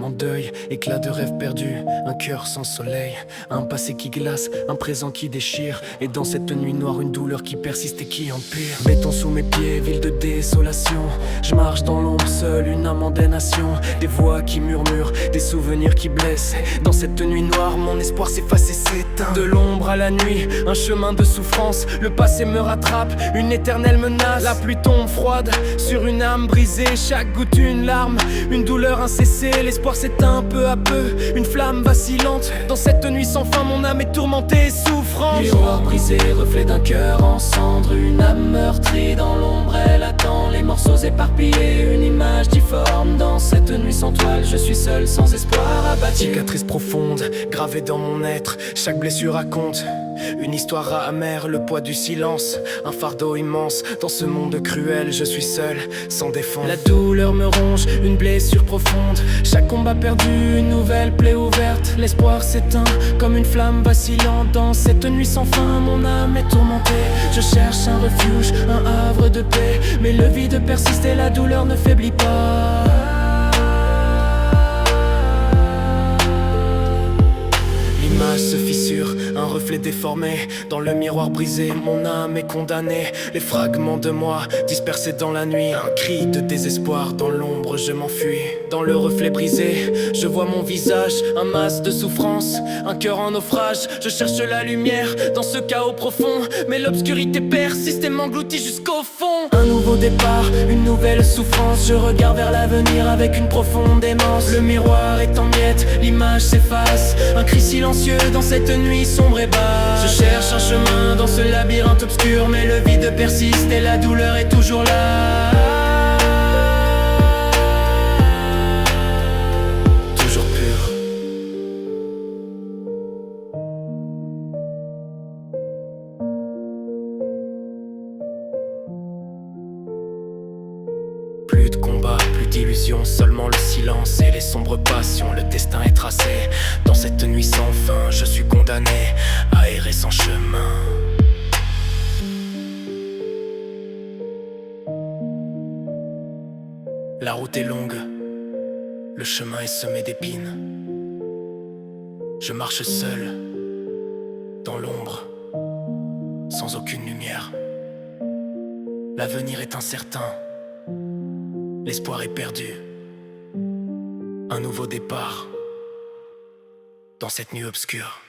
en deuil, éclat de rêve perdu, un cœur sans soleil, un passé qui glace, un présent qui déchire, et dans cette nuit noire une douleur qui persiste et qui empire. Béton sous mes pieds, ville de désolation, je marche dans l'ombre seul, une âme en damnation, des voix qui murmurent, des souvenirs qui blessent. Dans cette nuit noire, mon espoir s'efface et s'éteint. De l'ombre à la nuit, un chemin de souffrance, le passé me rattrape, une éternelle menace. La pluie tombe froide sur une âme brisée, chaque goutte une larme, une douleur incessée. L'espoir s'éteint peu à peu, une flamme vacillante. Dans cette nuit sans fin, mon âme est tourmentée et souffrante. Miroir brisé, reflet d'un cœur en cendres, une âme meurtrie dans l'ombre, elle attend les morceaux éparpillés, une image difforme. Dans cette nuit sans toile, je suis seul sans espoir abattu. Cicatrice profonde, gravée dans mon être, chaque blessure raconte une histoire amère, le poids du silence, un fardeau immense. Dans ce monde cruel, je suis seul, sans défense. La douleur me ronge, une blessure profonde, chaque combat perdu, une nouvelle plaie ouverte. L'espoir s'éteint comme une flamme vacillante. Dans cette nuit sans fin, mon âme est tourmentée. Je cherche un refuge, un havre de paix, mais le vide persiste et la douleur ne faiblit pas. L'image se fissure, un reflet déformé. Dans le miroir brisé, mon âme est condamnée. Les fragments de moi dispersés dans la nuit, un cri de désespoir. Dans l'ombre je m'enfuis. Dans le reflet brisé, je vois mon visage, un masque de souffrance, un cœur en naufrage. Je cherche la lumière dans ce chaos profond, mais l'obscurité persiste et m'engloutit jusqu'au fond. Un nouveau départ, une nouvelle souffrance. Je regarde vers l'avenir avec une profonde démence. Le miroir est en miettes, l'image s'efface, un cri silencieux dans cette nuit sombre et basse. Je cherche un chemin dans ce labyrinthe obscur, mais le vide persiste et la douleur est toujours là. Toujours pur. Plus de combat, plus d'illusions, seulement le silence et les sombres passions. Le destin est tracé. Dans cette nuit sans fin, je suis condamné à errer sans chemin. La route est longue, le chemin est semé d'épines. Je marche seul, dans l'ombre, sans aucune lumière. L'avenir est incertain, l'espoir est perdu. Un nouveau départ dans cette nuit obscure.